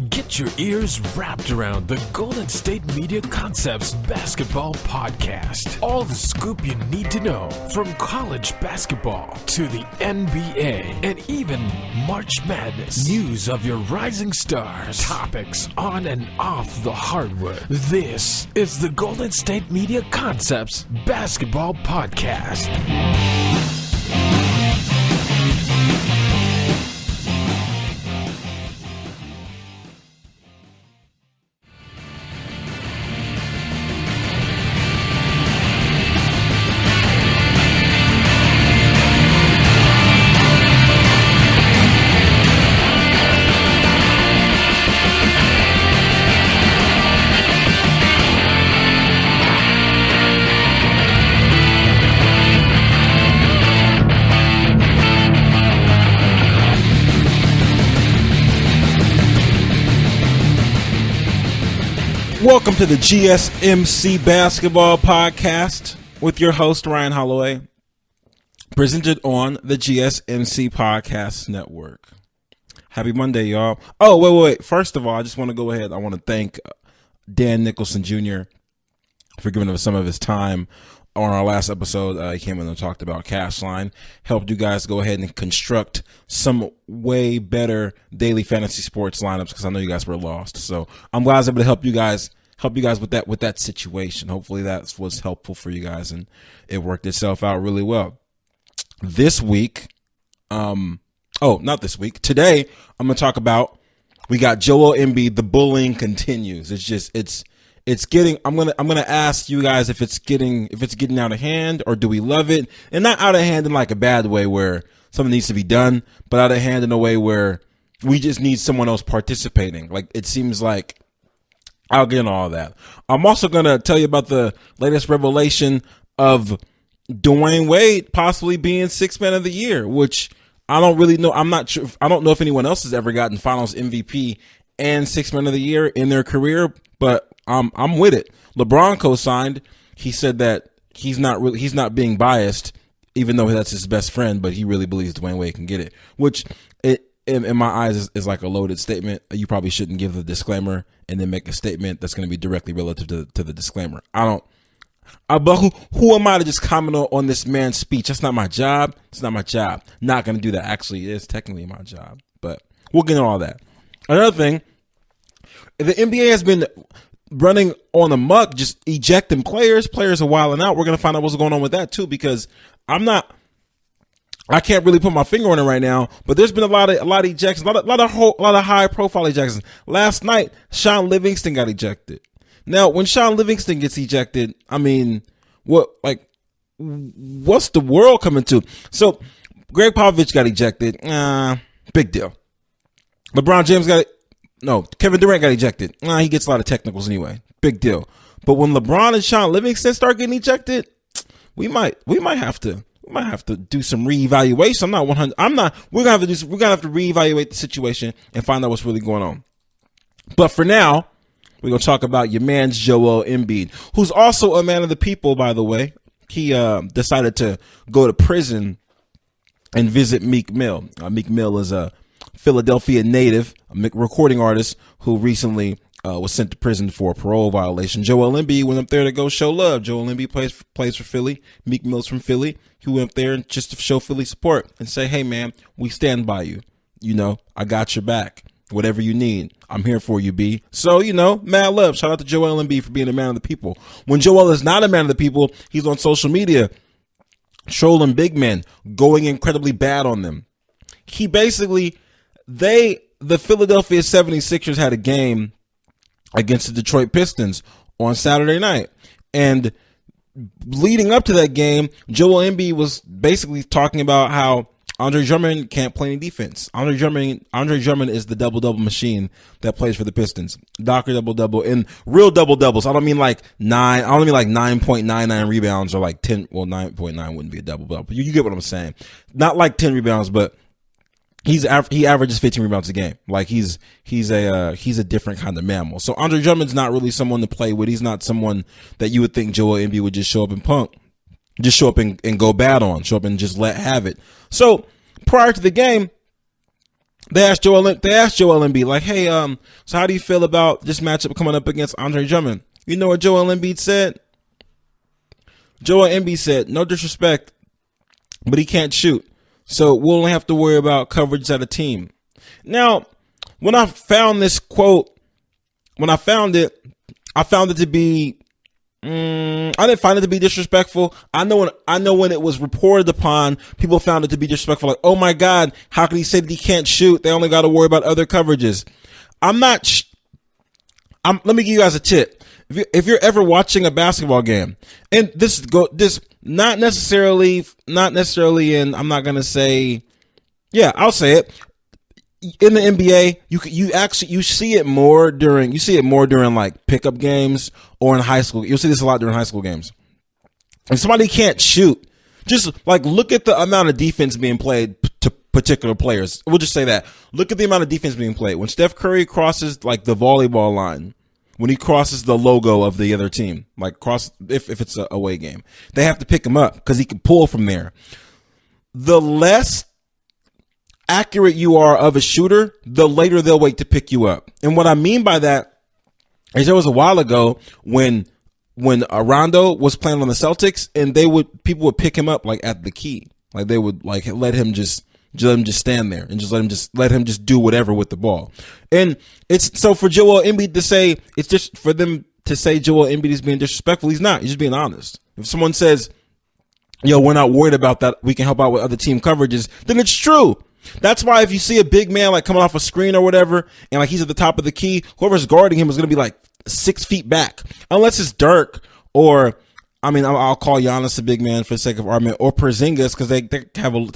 Get your ears wrapped around the Golden State Media Concepts Basketball Podcast. All the scoop you need to know from college basketball to the NBA and even March Madness. News of your rising stars. Topics on and off the hardwood. This is the Golden State Media Concepts Basketball Podcast. Welcome to the GSMC Basketball Podcast with your host, Ryan Holloway, presented on the GSMC Podcast Network. Happy Monday, y'all. Oh, wait. First of all, I just want to go ahead. I want to thank Dan Nicholson Jr. for giving us some of his time on our last episode. He came in and talked about Cashline, helped you guys go ahead and construct some way better daily fantasy sports lineups because I know you guys were lost. So I'm glad I was able to help you guys with that situation. Hopefully that was helpful for you guys and it worked itself out really well. This week, not this week. Today I'm going to talk about, we got Joel Embid. The bullying continues. It's getting, I'm going to ask you guys if it's getting out of hand, or do we love it? And not out of hand in like a bad way where something needs to be done, but out of hand in a way where we just need someone else participating. Like, it seems like, I'll get into all that. I'm also going to tell you about the latest revelation of Dwyane Wade possibly being Sixth Man of the Year, which I don't really know. I'm not sure. I don't know if anyone else has ever gotten Finals MVP and Sixth Man of the Year in their career, but I'm with it. LeBron co-signed. He said that he's not being biased, even though that's his best friend, but he really believes Dwyane Wade can get it, which in my eyes is like a loaded statement. You probably shouldn't give the disclaimer and then make a statement that's going to be directly relative to the disclaimer. But who am I to just comment on this man's speech? That's not my job. It's not my job. Not going to do that. Actually, it is technically my job, but we'll get into all that. Another thing, the NBA has been running on a muck, just ejecting players. Players are wilding out. We're going to find out what's going on with that too, because I can't really put my finger on it right now, but there's been a lot of ejections, a lot of high profile ejections. Last night, Shaun Livingston got ejected. Now, when Shaun Livingston gets ejected, I mean, what's the world coming to? So, Greg Popovich got ejected. Big deal. Kevin Durant got ejected. He gets a lot of technicals anyway. Big deal. But when LeBron and Shaun Livingston start getting ejected, we might have to do some reevaluation. We're gonna have to reevaluate the situation and find out what's really going on. But for now, we're gonna talk about your man's Joel Embid, who's also a man of the people, by the way. He decided to go to prison and visit Meek Mill. Meek Mill is a Philadelphia native, a recording artist who recently was sent to prison for a parole violation. Joel Embid went up there to go show love. Joel Embid plays for Philly. Meek Mill's from Philly. He went up there just to show Philly support and say, hey, man, we stand by you. You know, I got your back. Whatever you need, I'm here for you, B. So, mad love. Shout out to Joel Embid for being a man of the people. When Joel is not a man of the people, he's on social media trolling big men, going incredibly bad on them. He basically, the Philadelphia 76ers had a game against the Detroit Pistons on Saturday night. And leading up to that game, Joel Embid was basically talking about how Andre Drummond can't play any defense. Andre Drummond is the double-double machine that plays for the Pistons. Doctor double-double and real double-doubles. I don't mean like 9.99 rebounds or like 10. Well, 9.9 wouldn't be a double-double. You get what I'm saying. Not like 10 rebounds, but he averages 15 rebounds a game. Like he's a different kind of mammal. So Andre Drummond's not really someone to play with. He's not someone that you would think Joel Embid would just show up and punk. Just show up and go bad on. Show up and just have it. So prior to the game, They asked Joel Embid, like, hey, so how do you feel about this matchup coming up against Andre Drummond? You know what Joel Embid said? Joel Embid said, no disrespect, but he can't shoot. So we'll only have to worry about coverage as a team. Now, when I found this quote, I found it to be, I didn't find it to be disrespectful. I know when it was reported upon, people found it to be disrespectful. Like, oh my God, how can he say that he can't shoot? They only got to worry about other coverages. Let me give you guys a tip. If you're ever watching a basketball game, and this not necessarily in, I'm not going to say, yeah, I'll say it. In the NBA, you see it more during like pickup games or in high school. You'll see this a lot during high school games. If somebody can't shoot, just like look at the amount of defense being played to particular players. We'll just say that. Look at the amount of defense being played. When Steph Curry crosses like the volleyball line, when he crosses the logo of the other team, like if it's a away game, they have to pick him up because he can pull from there. The less accurate you are of a shooter, the later they'll wait to pick you up. And what I mean by that is there was a while ago when Rondo was playing on the Celtics, and people would pick him up like at the key, like they would like let him just stand there and let him do whatever with the ball. And it's so for Joel Embid to say, it's just for them to say Joel Embid is being disrespectful. He's not. He's just being honest. If someone says, yo, we're not worried about that, we can help out with other team coverages, then it's true. That's why if you see a big man like coming off a screen or whatever, and like he's at the top of the key, whoever's guarding him is going to be like 6 feet back, unless it's Dirk or, I mean, I'll call Giannis a big man for the sake of argument, or Porzingis because they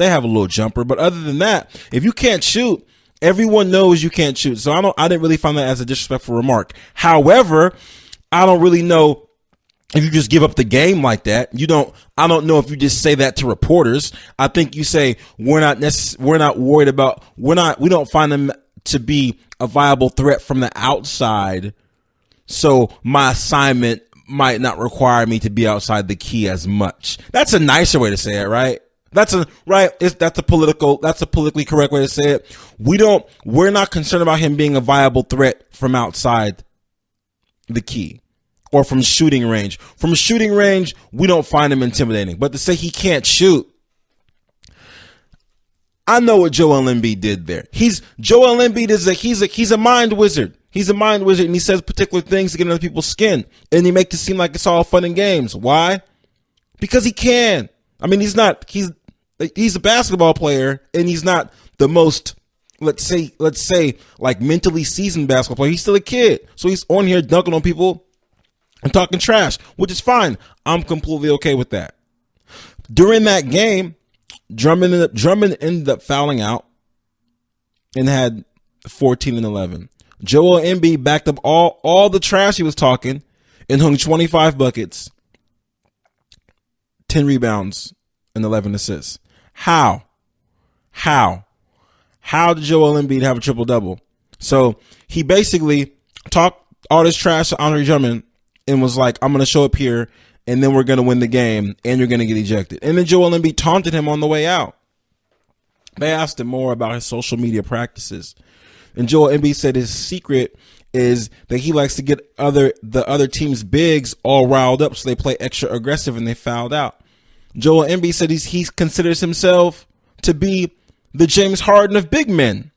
have a little jumper. But other than that, if you can't shoot, everyone knows you can't shoot. So I didn't really find that as a disrespectful remark. However, I don't really know if you just give up the game like that. I don't know if you just say that to reporters. I think you say we don't find them to be a viable threat from the outside. So my assignment might not require me to be outside the key as much. That's a nicer way to say it, right? That's a politically correct way to say it. We're not concerned about him being a viable threat from outside the key or from shooting range. From shooting range, we don't find him intimidating. But to say he can't shoot, I know what Joel Embid did there. Joel Embid he's a mind wizard. He's a mind wizard, and he says particular things to get under people's skin, and he makes it seem like it's all fun and games. Why? Because he can. I mean, he's a basketball player, and he's not the most, let's say, like mentally seasoned basketball player. He's still a kid, so he's on here dunking on people and talking trash, which is fine. I'm completely okay with that. During that game, Drummond ended up fouling out and had 14 and 11. Joel Embid backed up all the trash he was talking and hung 25 buckets, 10 rebounds, and 11 assists. How did Joel Embid have a triple-double? So he basically talked all this trash to Andre Drummond and was like, I'm going to show up here, and then we're going to win the game, and you're going to get ejected. And then Joel Embid taunted him on the way out. They asked him more about his social media practices. And Joel Embid said his secret is that he likes to get the other team's bigs all riled up so they play extra aggressive and they fouled out. Joel Embid said he considers himself to be the James Harden of big men.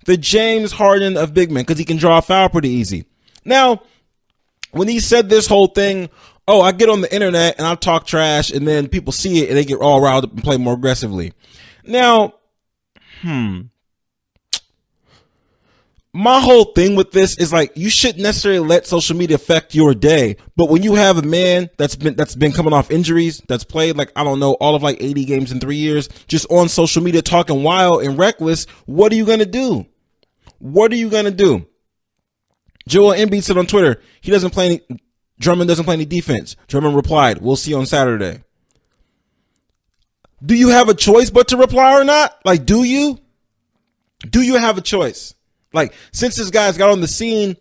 The James Harden of big men, because he can draw a foul pretty easy. Now, when he said this whole thing, I get on the internet and I talk trash and then people see it and they get all riled up and play more aggressively. Now, my whole thing with this is like, you shouldn't necessarily let social media affect your day. But when you have a man that's been coming off injuries, that's played like, I don't know, all of like 80 games in 3 years, just on social media talking wild and reckless, what are you going to do? What are you going to do? Joel Embid said on Twitter, Drummond doesn't play any defense. Drummond replied, we'll see on Saturday. Do you have a choice but to reply or not? Like, do you? Do you have a choice? Like, since this guy's got on the scene,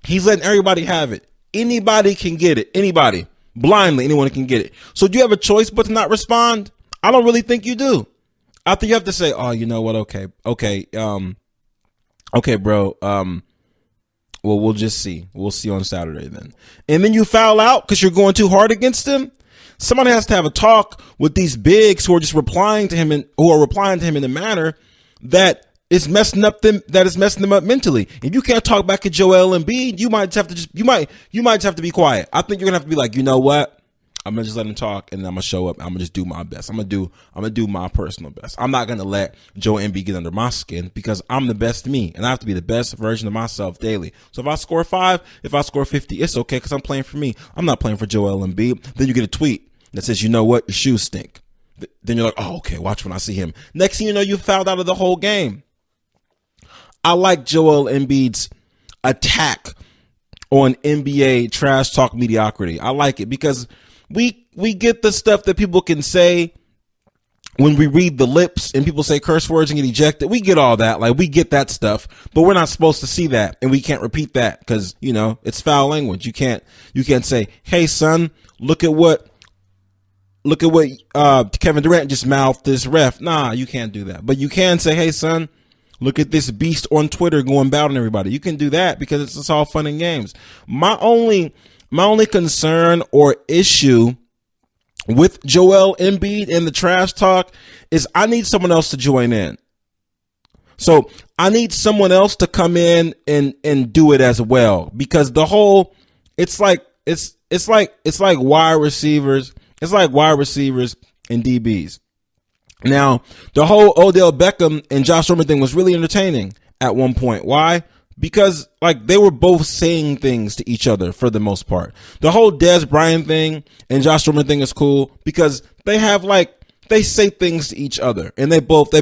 he's letting everybody have it. Anybody can get it. Anybody. Blindly, anyone can get it. So do you have a choice but to not respond? I don't really think you do. After you have to say, oh, you know what? Okay, bro. Well, we'll just see. We'll see on Saturday then. And then you foul out because you're going too hard against him. Somebody has to have a talk with these bigs who are just replying to him in a manner that is messing them up mentally. If you can't talk back at Joel Embiid, you might have to be quiet. I think you're gonna have to be like, you know what? I'm gonna just let him talk, and then I'm gonna show up. I'm gonna just do my best. I'm gonna do my personal best. I'm not gonna let Joel Embiid get under my skin because I'm the best me, and I have to be the best version of myself daily. So if I score 5, if I score 50, it's okay because I'm playing for me. I'm not playing for Joel Embiid. Then you get a tweet that says, you know what, your shoes stink. Then you're like, oh, okay, watch when I see him. Next thing you know, you fouled out of the whole game. I like Joel Embiid's attack on NBA trash talk mediocrity. I like it because we get the stuff that people can say when we read the lips and people say curse words and get ejected. We get all that. Like, we get that stuff, but we're not supposed to see that. And we can't repeat that because, you know, it's foul language. You can't say, hey son, look at what Kevin Durant just mouthed this ref. Nah, you can't do that. But you can say, hey son, look at this beast on Twitter going about on everybody. You can do that because it's all fun and games. My only concern or issue with Joel Embiid and the trash talk is I need someone else to join in. So I need someone else to come in and do it as well, because the whole, it's like wide receivers. It's like wide receivers and DBs. Now, the whole Odell Beckham and Josh Norman thing was really entertaining at one point. Why? Because like they were both saying things to each other for the most part. The whole Dez Bryant thing and Josh Norman thing is cool because they say things to each other, and they both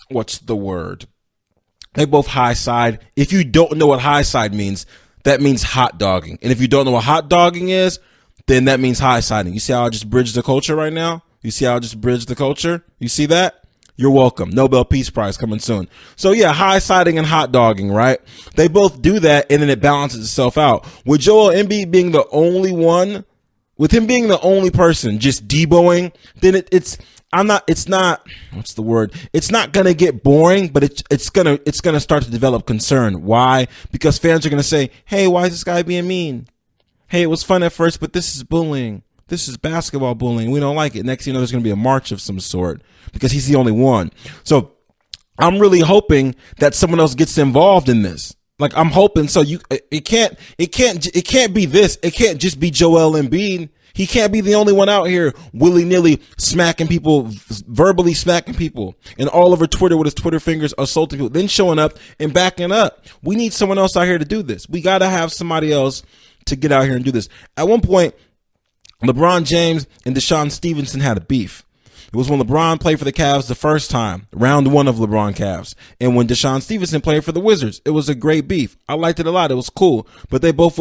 what's the word? They both high side. If you don't know what high side means, that means hot dogging. And if you don't know what hot dogging is, then that means high siding. You see how I just bridged the culture right now? You see how I just bridged the culture? You see that? You're welcome. Nobel Peace Prize coming soon. So yeah, high siding and hot dogging, right? They both do that, and then it balances itself out. With Joel Embiid being the only one, with him being the only person just deboing, then it's not gonna get boring, but it's gonna start to develop concern. Why? Because fans are gonna say, hey, why is this guy being mean? Hey, it was fun at first, but this is bullying. This is basketball bullying. We don't like it. Next thing you know, there's going to be a march of some sort because he's the only one. So I'm really hoping that someone else gets involved in this. Like, I'm hoping. So it can't be this. It can't just be Joel Embiid. He can't be the only one out here willy-nilly smacking people, verbally smacking people, and all over Twitter with his Twitter fingers assaulting people, then showing up and backing up. We need someone else out here to do this. We got to have somebody else to get out here and do this. At one point, LeBron James and Deshaun Stevenson had a beef. It was when LeBron played for the Cavs the first time, round 1 of LeBron Cavs. And when Deshaun Stevenson played for the Wizards, it was a great beef. I liked it a lot. It was cool. But they both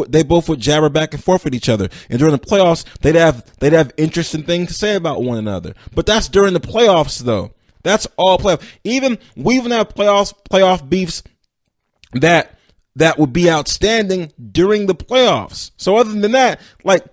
would jabber back and forth with each other. And during the playoffs, they'd have interesting things to say about one another. But that's during the playoffs, though. That's all playoff. We even have playoff beefs that would be outstanding during the playoffs. So other than that, like,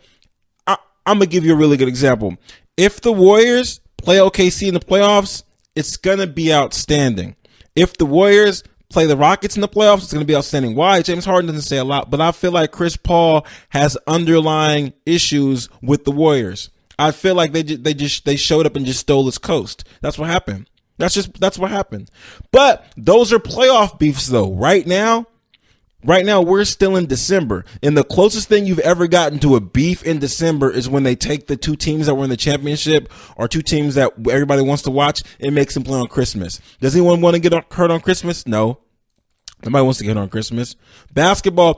I'm going to give you a really good example. If the Warriors play OKC in the playoffs, it's going to be outstanding. If the Warriors play the Rockets in the playoffs, it's going to be outstanding. Why? James Harden doesn't say a lot, but I feel like Chris Paul has underlying issues with the Warriors. I feel like they showed up and just stole his coast. That's what happened. That's what happened. But those are playoff beefs, though. Right now, we're still in December, and the closest thing you've ever gotten to a beef in December is when they take the 2 teams that were in the championship or 2 teams that everybody wants to watch and makes them play on Christmas. Does anyone want to get hurt on Christmas? No. Nobody wants to get hurt on Christmas. Basketball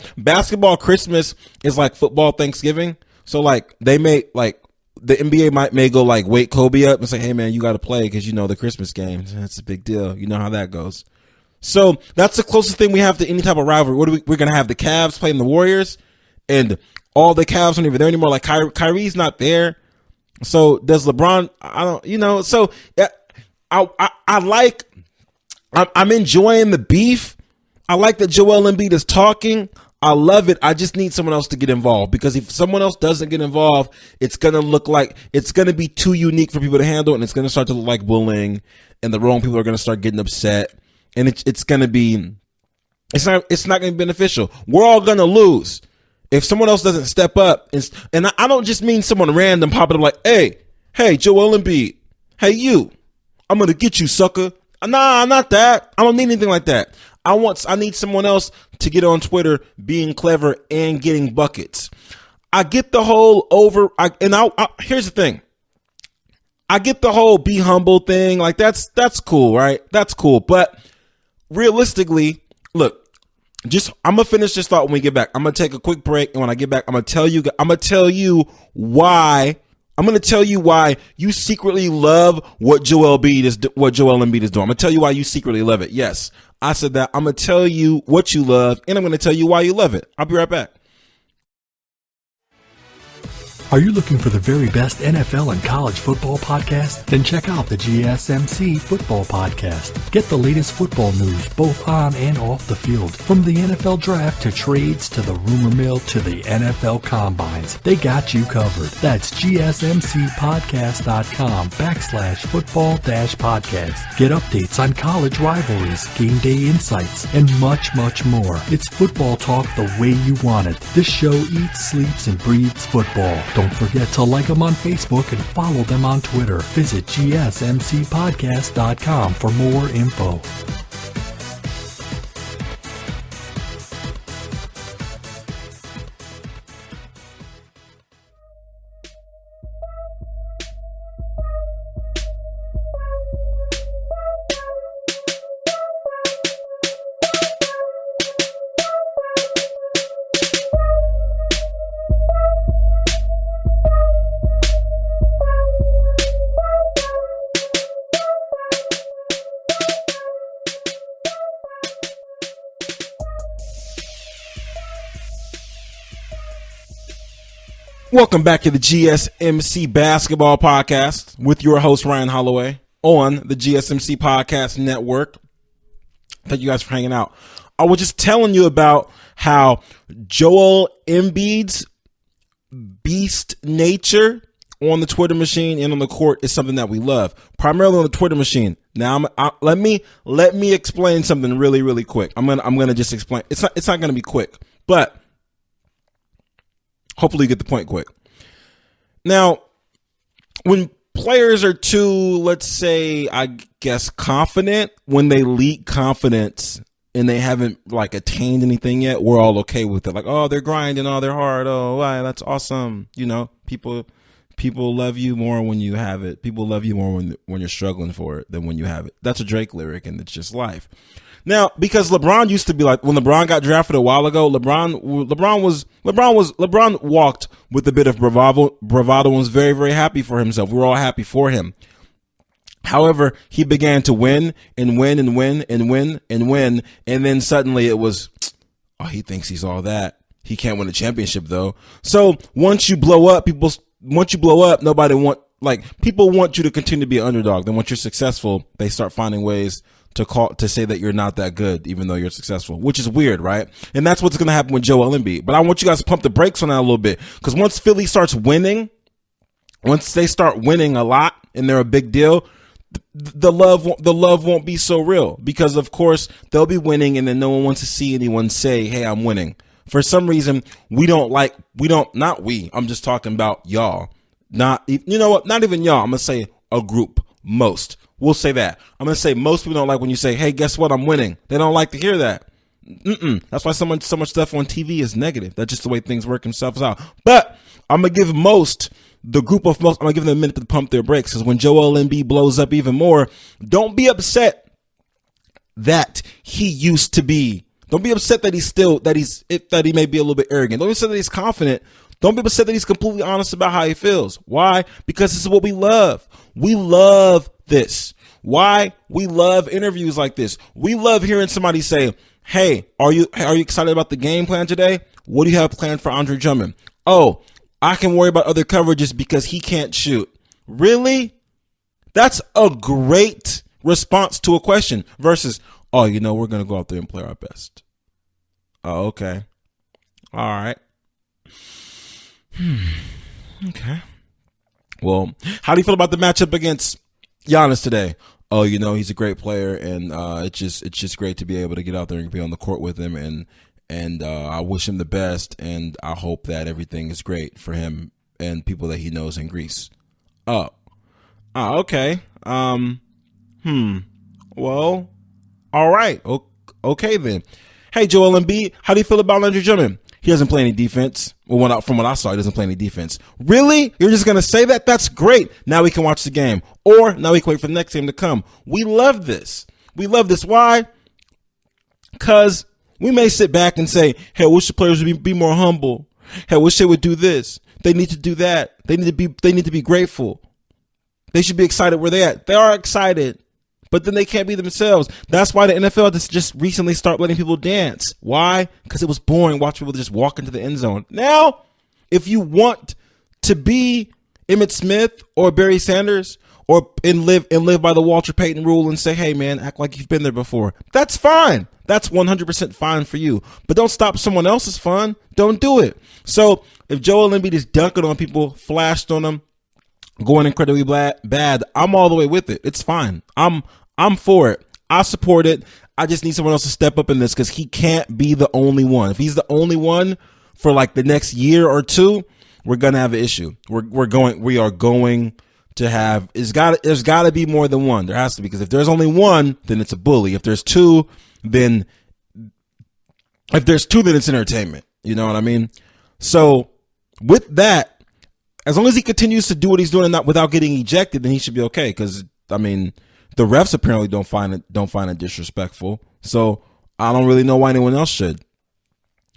Christmas is like football Thanksgiving. So like they may like the NBA may go like wake Kobe up and say, hey man, you got to play because you know the Christmas game. That's a big deal. You know how that goes. So that's the closest thing we have to any type of rivalry. We're going to have the Cavs playing the Warriors, and all the Cavs aren't even there anymore. Like Kyrie's not there. So does LeBron? So I'm enjoying the beef. I like that Joel Embiid is talking. I love it. I just need someone else to get involved, because if someone else doesn't get involved, it's going to look like it's going to be too unique for people to handle, and it's going to start to look like bullying, and the wrong people are going to start getting upset, and it's going to be, it's not going to be beneficial. We're all going to lose if someone else doesn't step up. And I don't just mean someone random popping up like, hey, Joel Embid, hey, you, I'm going to get you, sucker. Nah, not that. I don't need anything like that. I need someone else to get on Twitter being clever and getting buckets. I get the whole here's the thing. I get the whole be humble thing. Like that's cool, right? That's cool. But realistically, look, I'm gonna finish this thought when we get back. I'm gonna take a quick break, and when I get back, I'm gonna tell you why you secretly love what Joel Embid is doing. I'm gonna tell you why you secretly love it. Yes, I said that. I'm gonna tell you what you love, and I'm gonna tell you why you love it. I'll be right back. Are you looking for the very best NFL and college football podcast? Then check out the GSMC Football Podcast. Get the latest football news both on and off the field. From the NFL Draft to trades to the rumor mill to the NFL Combines, they got you covered. That's GSMCpodcast.com/football-podcast. Get updates on college rivalries, game day insights, and much, much more. It's football talk the way you want it. This show eats, sleeps, and breathes football. Don't forget to like them on Facebook and follow them on Twitter. Visit GSMCpodcast.com for more info. Welcome back to the GSMC Basketball Podcast with your host, Ryan Holloway, on the GSMC Podcast Network. Thank you guys for hanging out. I was just telling you about how Joel Embid's beast nature on the Twitter machine and on the court is something that we love, primarily on the Twitter machine. Now, let me explain something really, really quick. I'm gonna just explain. It's not gonna be quick, but hopefully you get the point quick. Now, when players are too, let's say, I guess, confident, when they leak confidence and they haven't attained anything yet, we're all okay with it. Like, oh, they're grinding, oh, they're hard, oh, wow, that's awesome. You know, people love you more when you have it. People love you more when you're struggling for it than when you have it. That's a Drake lyric, and it's just life. Now, because LeBron used to be like, when LeBron got drafted a while ago, LeBron walked with a bit of bravado and was very, very happy for himself. We were all happy for him. However, he began to win and win and win and win and win. And then suddenly it was, oh, he thinks he's all that. He can't win a championship though. So once you blow up, people want you to continue to be an underdog. Then once you're successful, they start finding ways to say that you're not that good, even though you're successful, which is weird, right? And that's what's going to happen with Joel Embid. But I want you guys to pump the brakes on that a little bit, because once Philly starts winning, once they start winning a lot and they're a big deal, the love won't be so real, because of course they'll be winning and then no one wants to see anyone say, hey, I'm winning. For some reason, I'm just talking about y'all. Not even y'all. I'm going to say a group, most. We'll say that. I'm going to say most people don't like when you say, hey, guess what? I'm winning. They don't like to hear that. That's why so much stuff on TV is negative. That's just the way things work themselves out. But I'm going to give the group of most, I'm going to give them a minute to pump their brakes, because when Joel Embid blows up even more, don't be upset that he used to be. Don't be upset that he may be a little bit arrogant. Don't be upset that he's confident. Don't be upset that he's completely honest about how he feels. Why? Because this is what we love. We love this. Why? We love interviews like this. We love hearing somebody say, hey, are you excited about the game plan today? What do you have planned for Andre Drummond? Oh, I can worry about other coverages because he can't shoot. Really? That's a great response to a question versus, oh, we're going to go out there and play our best. Oh, okay. All right. Okay. Well, how do you feel about the matchup against Giannis today? Oh, he's a great player, and it's just great to be able to get out there and be on the court with him, and I wish him the best, and I hope that everything is great for him and people that he knows in Greece. Okay. Well, all right. Okay then. Hey, Joel Embid, how do you feel about Andre Drummond? He doesn't play any defense. Well, from what I saw, he doesn't play any defense. Really? You're just going to say that? That's great. Now we can watch the game. Or now we can wait for the next game to come. We love this. Why? Because we may sit back and say, hey, I wish the players would be more humble. Hey, I wish they would do this. They need to do that. They need to be grateful. They should be excited where they're at. They are excited, but then they can't be themselves. That's why the NFL just recently started letting people dance. Why? Because it was boring watching people just walk into the end zone. Now, if you want to be Emmitt Smith or Barry Sanders and live by the Walter Payton rule and say, hey, man, act like you've been there before, that's fine. That's 100% fine for you. But don't stop someone else's fun. Don't do it. So if Joel Embid is dunking on people, flashed on them, going incredibly bad, I'm all the way with it. It's fine. I'm for it. I support it. I just need someone else to step up in this because he can't be the only one. If he's the only one for like the next year or two, we're gonna have an issue. We are going to have. There's got to be more than one. There has to be, because if there's only one, then it's a bully. If there's two, then it's entertainment. You know what I mean? So with that, as long as he continues to do what he's doing and not without getting ejected, then he should be okay. Because I mean, the refs apparently don't find it disrespectful. So I don't really know why anyone else should.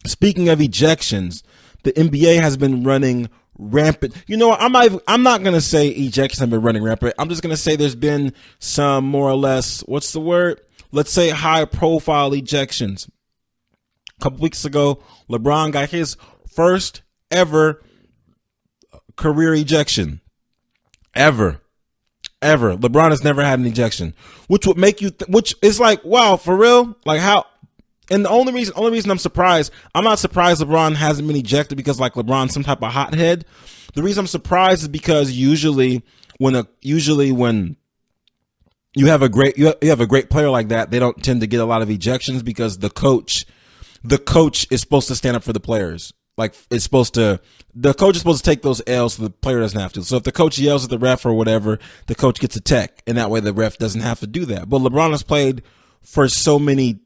Speaking of ejections, the NBA has been running rampant. You know what? I'm not gonna say ejections have been running rampant. I'm just gonna say there's been some more or less, what's the word? Let's say high profile ejections. A couple weeks ago, LeBron got his first ever career ejection. Ever. LeBron has never had an ejection, which would make you, which is like, wow, for real? Like how? And the only reason I'm surprised, I'm not surprised LeBron hasn't been ejected because like LeBron's some type of hothead. The reason I'm surprised is because usually when you have a great player like that, they don't tend to get a lot of ejections because the coach is supposed to stand up for the players. Like the coach is supposed to take those L's so the player doesn't have to. So if the coach yells at the ref or whatever, the coach gets a tech, and that way the ref doesn't have to do that. But LeBron has played for so many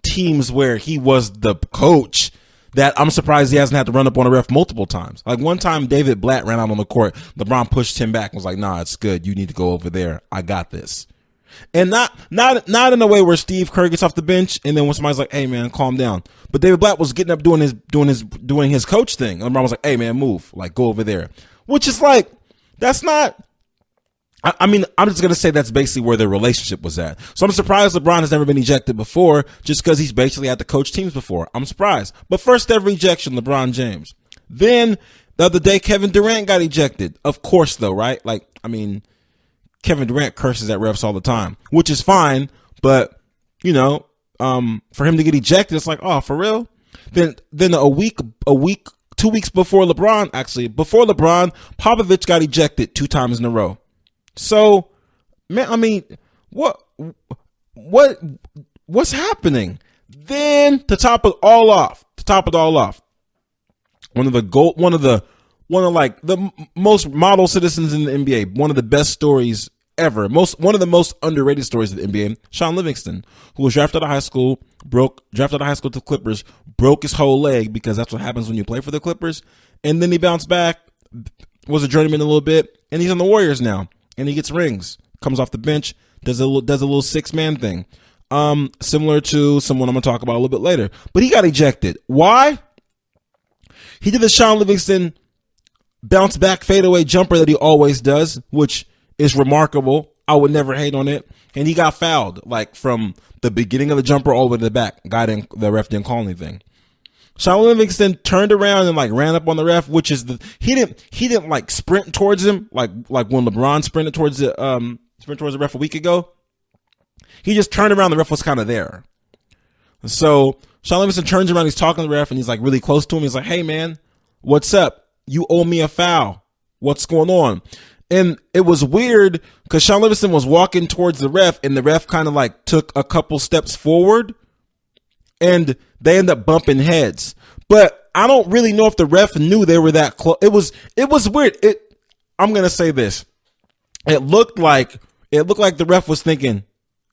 teams where he was the coach that I'm surprised he hasn't had to run up on a ref multiple times. Like one time David Blatt ran out on the court, LeBron pushed him back and was like, nah, it's good. You need to go over there. I got this. And not in a way where Steve Kerr gets off the bench and then when somebody's like, hey man, calm down. But David Blatt was getting up doing his coach thing. And LeBron was like, hey man, move. Like go over there. Which is like, that's not, I mean, I'm just going to say that's basically where their relationship was at. So I'm surprised LeBron has never been ejected before just because he's basically had to coach teams before. I'm surprised. But first ever ejection, LeBron James. Then the other day, Kevin Durant got ejected. Of course though, right? Like, I mean, Kevin Durant curses at refs all the time, which is fine. But, you know, for him to get ejected, it's like, oh, for real? Then 2 weeks before LeBron, Popovich got ejected 2 times in a row. So, man, I mean, what's happening? Then to top it all off, one of the most model citizens in the NBA, one of the best stories ever, one of the most underrated stories of the NBA, Shaun Livingston, who was drafted out of high school to the Clippers, broke his whole leg because that's what happens when you play for the Clippers, and then he bounced back, was a journeyman a little bit, and he's on the Warriors now. And he gets rings, comes off the bench, does a little 6-man thing, similar to someone I'm going to talk about a little bit later. But he got ejected. Why? He did the Shaun Livingston bounce back fadeaway jumper that he always does, which is remarkable. I would never hate on it. And he got fouled, like from the beginning of the jumper all the way to the back. The ref didn't call anything. Shaun Livingston turned around and like ran up on the ref, which is he didn't like sprint towards him like when LeBron sprinted towards the ref a week ago. He just turned around. The ref was kind of there. So Shaun Livingston turns around, he's talking to the ref, and he's like really close to him. He's like, hey man, what's up? You owe me a foul. What's going on? And it was weird because Shaun Livingston was walking towards the ref, and the ref kind of like took a couple steps forward, and they end up bumping heads. But I don't really know if the ref knew they were that close. It was weird. I'm gonna say this. It looked like the ref was thinking,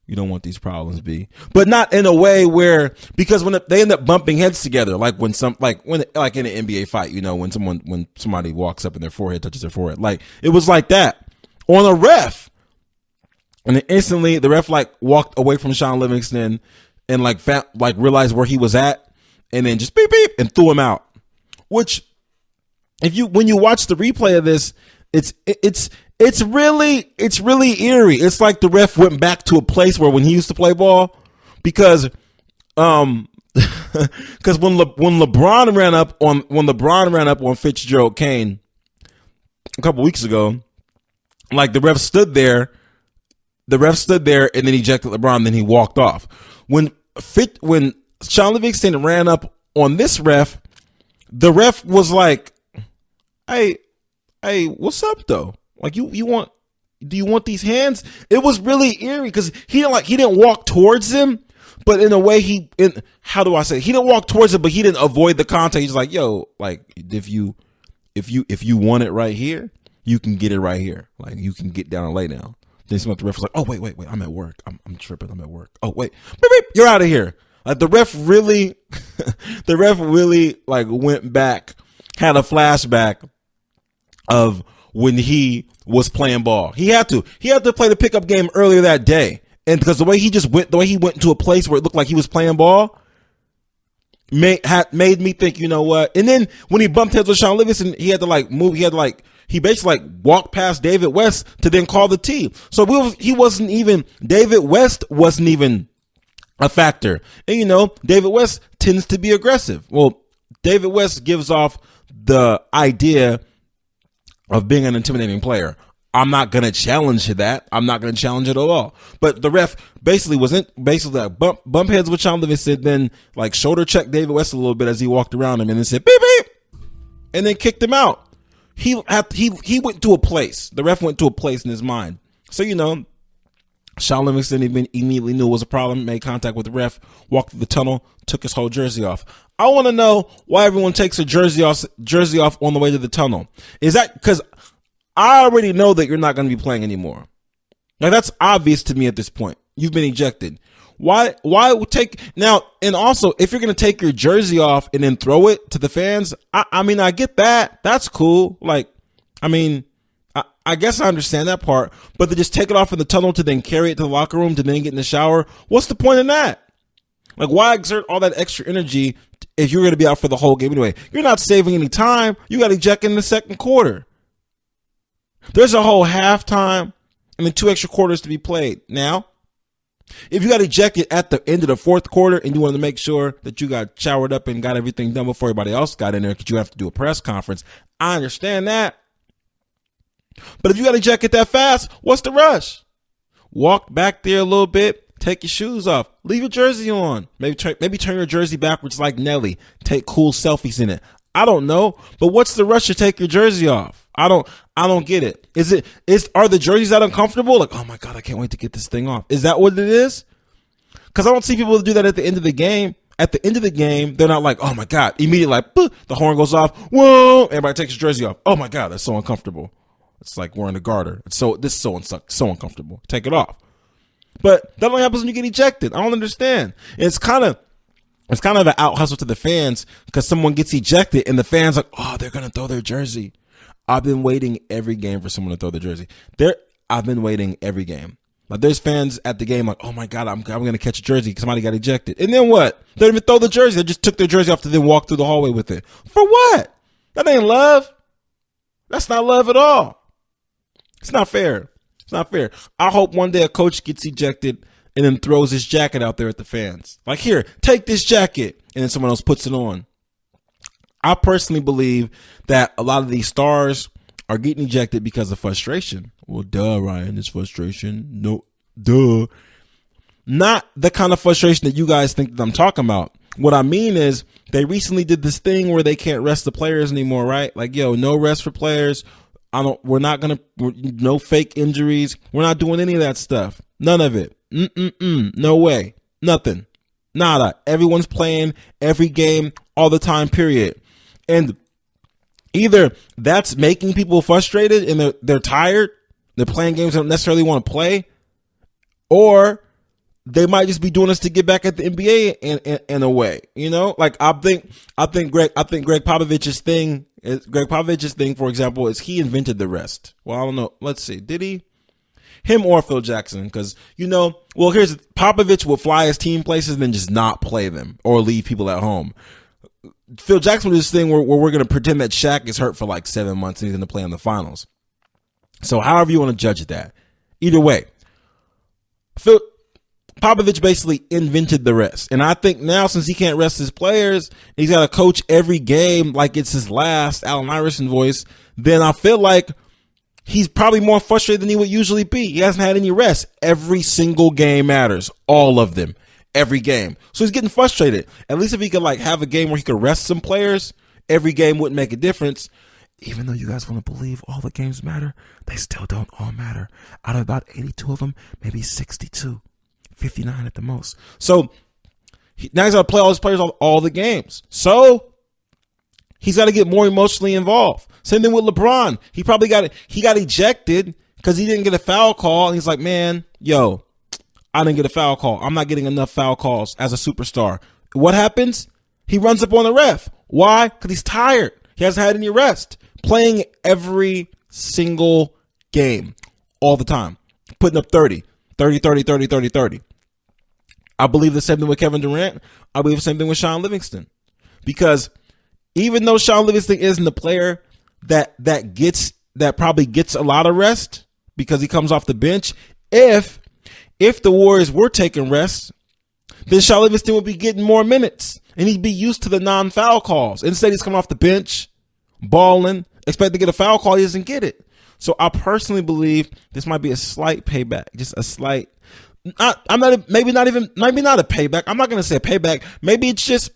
you don't want these problems, B. But not in a way where, because when they end up bumping heads together, like in an NBA fight, when somebody walks up and their forehead touches their forehead, like it was like that on a ref. And then instantly the ref like walked away from Shaun Livingston and realized where he was at, and then just beep beep and threw him out. Which, when you watch the replay of this, it's really eerie. It's like the ref went back to a place where when he used to play ball, because when LeBron ran up on Fitzgerald Kane a couple weeks ago, like the ref stood there and then ejected LeBron, then he walked off. When Shaun Livingston ran up on this ref, the ref was like, hey, what's up though? Like do you want these hands? It was really eerie because he didn't walk towards him, but in a way he didn't walk towards him, but he didn't avoid the contact. He's like, yo, like if you want it right here, you can get it right here. Like you can get down and lay down. Then the ref was like, oh wait, I'm at work. I'm tripping. I'm at work. Oh wait, beep, beep, you're out of here. Like the ref really like went back, had a flashback of when he was playing ball. He had to play the pickup game earlier that day. And because the way he went into a place where it looked like he was playing ball made me think, you know what? And then when he bumped heads with Shaun Livingston, he had to like move. He basically like walked past David West to then call the T. So David West wasn't even a factor. And David West tends to be aggressive. Well, David West gives off the idea of being an intimidating player. I'm not going to challenge that. I'm not going to challenge it at all. But the ref basically like bump heads with Shaun Livingston, then like shoulder checked David West a little bit as he walked around him, and then said beep beep, and then kicked him out. He went to a place. The ref went to a place in his mind. So Shaun Livingston immediately knew it was a problem, made contact with the ref, walked through the tunnel, took his whole jersey off. I want to know why everyone takes a jersey off on the way to the tunnel. Is that because I already know that you're not going to be playing anymore? Now that's obvious to me at this point. You've been ejected. Why take now? And also, if you're going to take your jersey off and then throw it to the fans, I get that. That's cool. Like, I guess I understand that part, but to just take it off in the tunnel to then carry it to the locker room to then get in the shower, what's the point in that? Like, why exert all that extra energy if you're going to be out for the whole game anyway? You're not saving any time. You got ejected in the second quarter. There's a whole halftime and then 2 extra quarters to be played. Now, if you got ejected at the end of the fourth quarter and you wanted to make sure that you got showered up and got everything done before everybody else got in there because you have to do a press conference, I understand that. But if you got ejected that fast, what's the rush? Walk back there a little bit, take your shoes off, leave your jersey on. Maybe turn your jersey backwards like Nelly. Take cool selfies in it. I don't know, but what's the rush to take your jersey off? I don't get it. Are the jerseys that uncomfortable? Like, oh my God, I can't wait to get this thing off. Is that what it is? Because I don't see people do that at the end of the game. At the end of the game, they're not like, oh my God, immediately like, the horn goes off. Whoa, everybody takes your jersey off. Oh my God, that's so uncomfortable. It's like wearing a garter. This is so uncomfortable. Take it off. But that only happens when you get ejected. I don't understand. It's kind of an out hustle to the fans because someone gets ejected and the fans like, oh, they're gonna throw their jersey. I've been waiting every game for someone to throw their jersey. I've been waiting every game. Like there's fans at the game like, oh my God, I'm gonna catch a jersey because somebody got ejected. And then what? They didn't even throw the jersey. They just took their jersey off to then walk through the hallway with it. For what? That ain't love. That's not love at all. It's not fair. It's not fair. I hope one day a coach gets ejected and then throws his jacket out there at the fans. Like, here, take this jacket. And then someone else puts it on. I personally believe that a lot of these stars are getting ejected because of frustration. Well, duh, Ryan, it's frustration. No, duh. Not the kind of frustration that you guys think that I'm talking about. what I mean is they recently did this thing where they can't rest the players anymore, right? Like, yo, no rest for players. No fake injuries. We're not doing any of that stuff. None of it. No way. Nothing. Nada. Everyone's playing every game all the time, period. And either that's making people frustrated and they're tired, they're playing games they don't necessarily want to play, or they might just be doing this to get back at the NBA in a way, you know. Like I think Greg Popovich's thing, for example, is he invented the rest. Well, I don't know. Let's see, did he? Him or Phil Jackson? Because here's Popovich will fly his team places and then just not play them or leave people at home. Phil Jackson did this thing where we're going to pretend that Shaq is hurt for like 7 months and he's going to play in the finals. So however you want to judge that, either way, Popovich basically invented the rest. And I think now, since he can't rest his players, he's got to coach every game like it's his last, Allen Iverson voice, then I feel like he's probably more frustrated than he would usually be. He hasn't had any rest. Every single game matters. All of them. Every game. So he's getting frustrated. At least if he could have a game where he could rest some players, every game wouldn't make a difference. Even though you guys want to believe all the games matter, they still don't all matter. Out of about 82 of them, maybe 62. 59 at the most. So now he's got to play all his players all the games. So he's got to get more emotionally involved. Same thing with LeBron. He got ejected because he didn't get a foul call. And he's like, man, yo, I didn't get a foul call. I'm not getting enough foul calls as a superstar. What happens? He runs up on the ref. Why? Because he's tired. He hasn't had any rest. Playing every single game all the time. Putting up 30. I believe the same thing with Kevin Durant. I believe the same thing with Shaun Livingston. Because even though Shaun Livingston isn't the player that probably gets a lot of rest because he comes off the bench, if the Warriors were taking rest, then Shaun Livingston would be getting more minutes and he'd be used to the non-foul calls. Instead, he's coming off the bench, balling, expect to get a foul call, he doesn't get it. So I personally believe this might be a slight payback, just a slight. Maybe not a payback. I'm not going to say a payback. Maybe it's just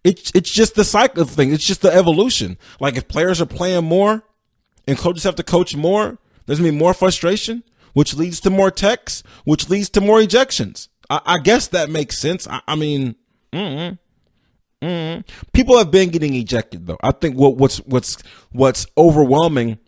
the cycle thing. It's just the evolution. Like if players are playing more and coaches have to coach more, there's going to be more frustration, which leads to more techs, which leads to more ejections. I guess that makes sense. I mean, people have been getting ejected though. I think what's overwhelming,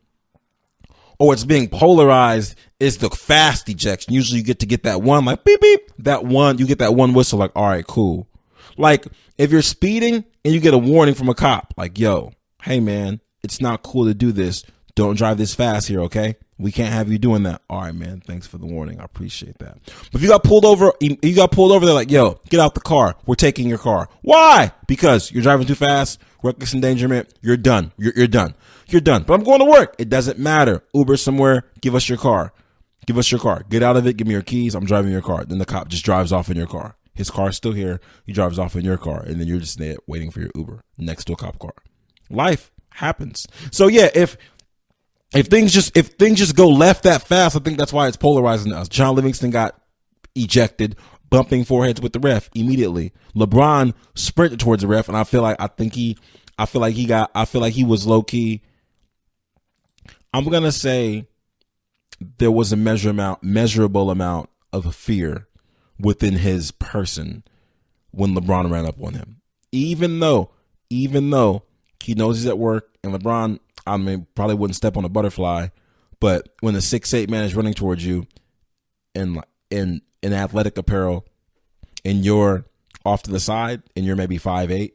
or it's being polarized, is the fast ejection. Usually you get that one, like beep, beep, that one, you get that one whistle, like, all right, cool. Like if you're speeding and you get a warning from a cop, like, yo, hey man, it's not cool to do this. Don't drive this fast here, okay? We can't have you doing that. All right, man, thanks for the warning. I appreciate that. But if you got pulled over, they're like, yo, get out the car. We're taking your car. Why? Because you're driving too fast, reckless endangerment. You're done. You're done. You're done. But I'm going to work. It doesn't matter. Uber somewhere. Give us your car. Give us your car. Get out of it. Give me your keys. I'm driving your car. Then the cop just drives off in your car. His car's still here. He drives off in your car. And then you're just there waiting for your Uber next to a cop car. Life happens. So yeah, if things just go left that fast, I think that's why it's polarizing us. Shaun Livingston got ejected, bumping foreheads with the ref immediately. LeBron sprinted towards the ref, and I feel like he was low key. I'm gonna say there was a measurable amount of fear within his person when LeBron ran up on him. Even though he knows he's at work, and LeBron, I mean, probably wouldn't step on a butterfly, but when the 6'8" man is running towards you in athletic apparel and you're off to the side and you're maybe 5'8"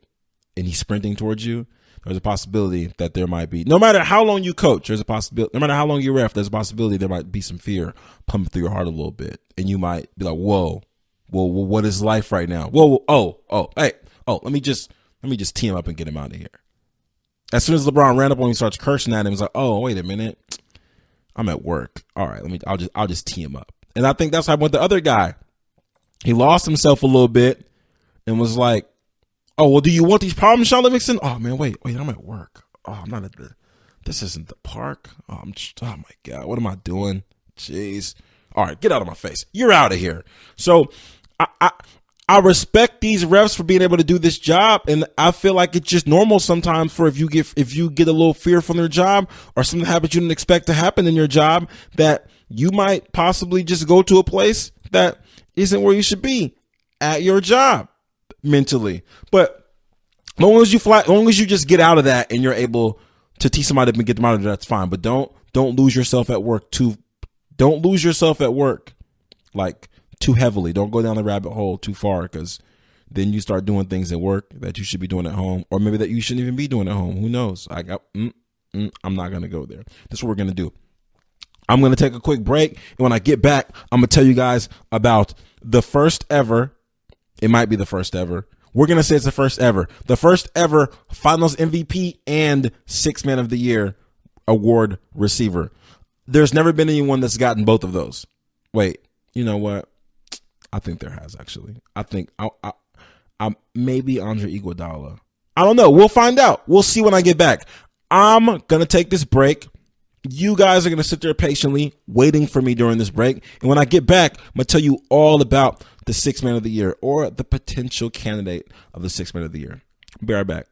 and he's sprinting towards you, there's a possibility that there might be, no matter how long you coach, there's a possibility, no matter how long you ref, there's a possibility there might be some fear pumping through your heart a little bit. And you might be like, whoa, what is life right now? Let me just tee him up and get him out of here. As soon as LeBron ran up on him, he starts cursing at him. He's like, "Oh, wait a minute, I'm at work. All right, I'll just tee him up." And I think that's how I went. The other guy, he lost himself a little bit and was like, "Oh, well, do you want these problems, Shaun Livingston? Oh man, wait, I'm at work. Oh, I'm not at this isn't the park. Oh my God, what am I doing? Jeez. All right, get out of my face. You're out of here." So I I respect these refs for being able to do this job, and I feel like it's just normal sometimes for if you get a little fear from their job or something happens you didn't expect to happen in your job, that you might possibly just go to a place that isn't where you should be at your job mentally. But as long as you just get out of that and you're able to teach somebody and get them out of it, that's fine. But don't lose yourself at work don't lose yourself at work like too heavily. Don't go down the rabbit hole too far, because then you start doing things at work that you should be doing at home, or maybe that you shouldn't even be doing at home. Who knows? I'm not going to go there. That's what we're going to do. I'm going to take a quick break, and when I get back, I'm going to tell you guys about the first ever. It might be the first ever. We're going to say it's the first ever Finals MVP and Sixth Man of the Year award receiver. There's never been anyone that's gotten both of those. Wait, you know what? I think there has, actually. I think I maybe Andre Iguodala. I don't know. We'll find out. We'll see when I get back. I'm going to take this break. You guys are going to sit there patiently waiting for me during this break. And when I get back, I'm going to tell you all about the Sixth Man of the Year, or the potential candidate of the Sixth Man of the Year. Be right back.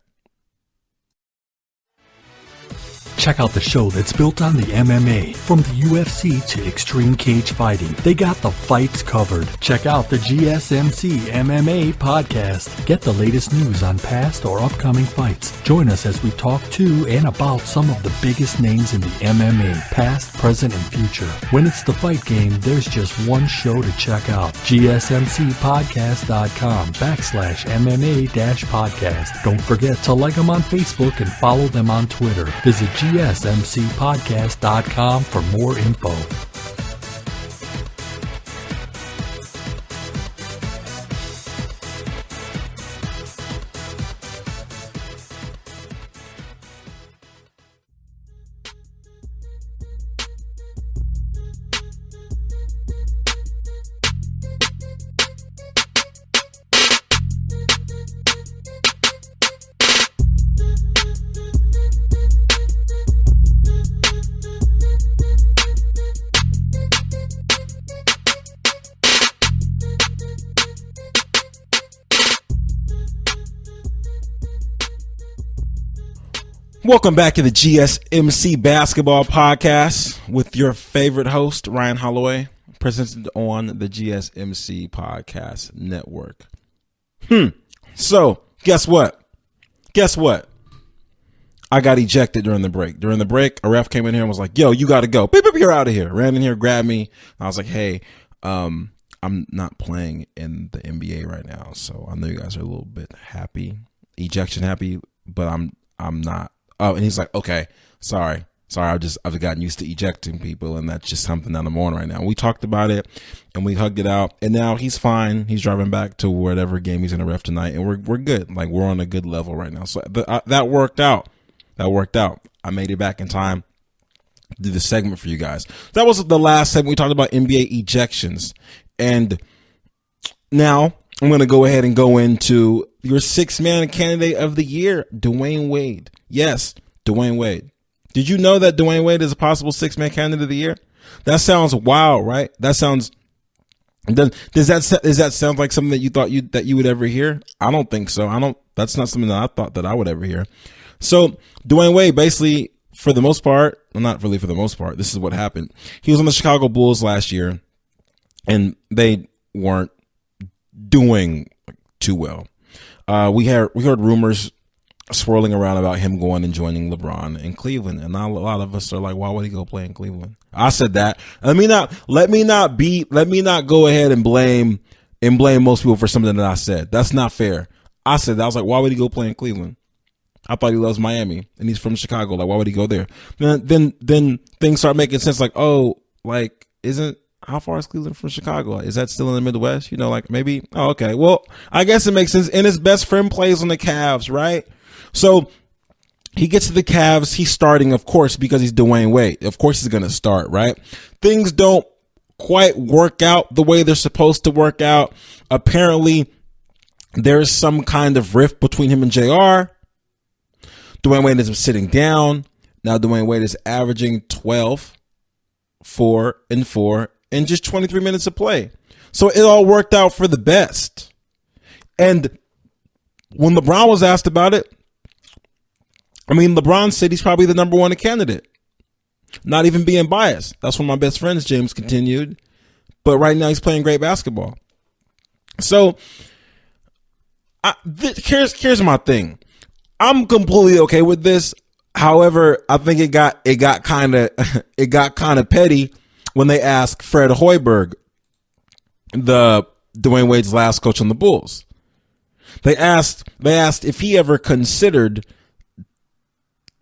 Check out the show that's built on the MMA. From the UFC to extreme cage fighting, they got the fights covered. Check out the GSMC MMA podcast. Get the latest news on past or upcoming fights. Join us as we talk to and about some of the biggest names in the MMA, past, present, and future. When it's the fight game, there's just one show to check out. GSMCpodcast.com/MMA-podcast. Don't forget to like them on Facebook and follow them on Twitter. Visit GSMCpodcast.com for more info. Welcome back to the GSMC Basketball Podcast with your favorite host, Ryan Holloway, presented on the GSMC Podcast Network. So, guess what? I got ejected during the break. During the break, a ref came in here and was like, yo, you got to go. Beep, beep, you're out of here. Ran in here, grabbed me. I was like, hey, I'm not playing in the NBA right now, so I know you guys are a little bit happy, ejection happy, but I'm not. Oh, and he's like, okay, sorry. I've gotten used to ejecting people, and that's just something that I'm on right now. We talked about it, and we hugged it out, and now he's fine. He's driving back to whatever game he's going to ref tonight, and we're good. Like, we're on a good level right now. So that worked out. I made it back in time to do the segment for you guys. That was the last segment. We talked about NBA ejections, and now I'm going to go ahead and go into your six-man candidate of the year, Dwyane Wade. Yes, Dwyane Wade. Did you know that Dwyane Wade is a possible six-man candidate of the year? That sounds wild, right? Does that sound like something that you thought that you would ever hear? I don't think so. That's not something that I thought that I would ever hear. So Dwyane Wade, basically, for the most part, well, not really for the most part, this is what happened. He was on the Chicago Bulls last year, and they weren't doing too well. We heard rumors swirling around about him going and joining LeBron in Cleveland, and now a lot of us are like, why would he go play in Cleveland? I said that. Let me not go ahead and blame most people for something that I said. That's not fair. I said that. I was like, why would he go play in Cleveland? I thought he loves Miami and he's from Chicago. Like, why would he go there? Then things start making sense. Like, oh, like, how far is Cleveland from Chicago? Is that still in the Midwest? You know, like maybe. Oh, okay. Well, I guess it makes sense. And his best friend plays on the Cavs, right? So he gets to the Cavs. He's starting, of course, because he's Dwyane Wade. Of course, he's going to start, right? Things don't quite work out the way they're supposed to work out. Apparently, there's some kind of rift between him and JR. Dwyane Wade is sitting down. Now Dwyane Wade is averaging 12, 4, and 4 in just 23 minutes of play. So it all worked out for the best. And when LeBron was asked about it, I mean, LeBron said he's probably the number one candidate. Not even being biased. That's one of my best friends, James continued. But right now he's playing great basketball. So here's my thing. I'm completely okay with this. However, I think it got kind of petty when they asked Fred Hoiberg, the Dwyane Wade's last coach on the Bulls. They asked if he ever considered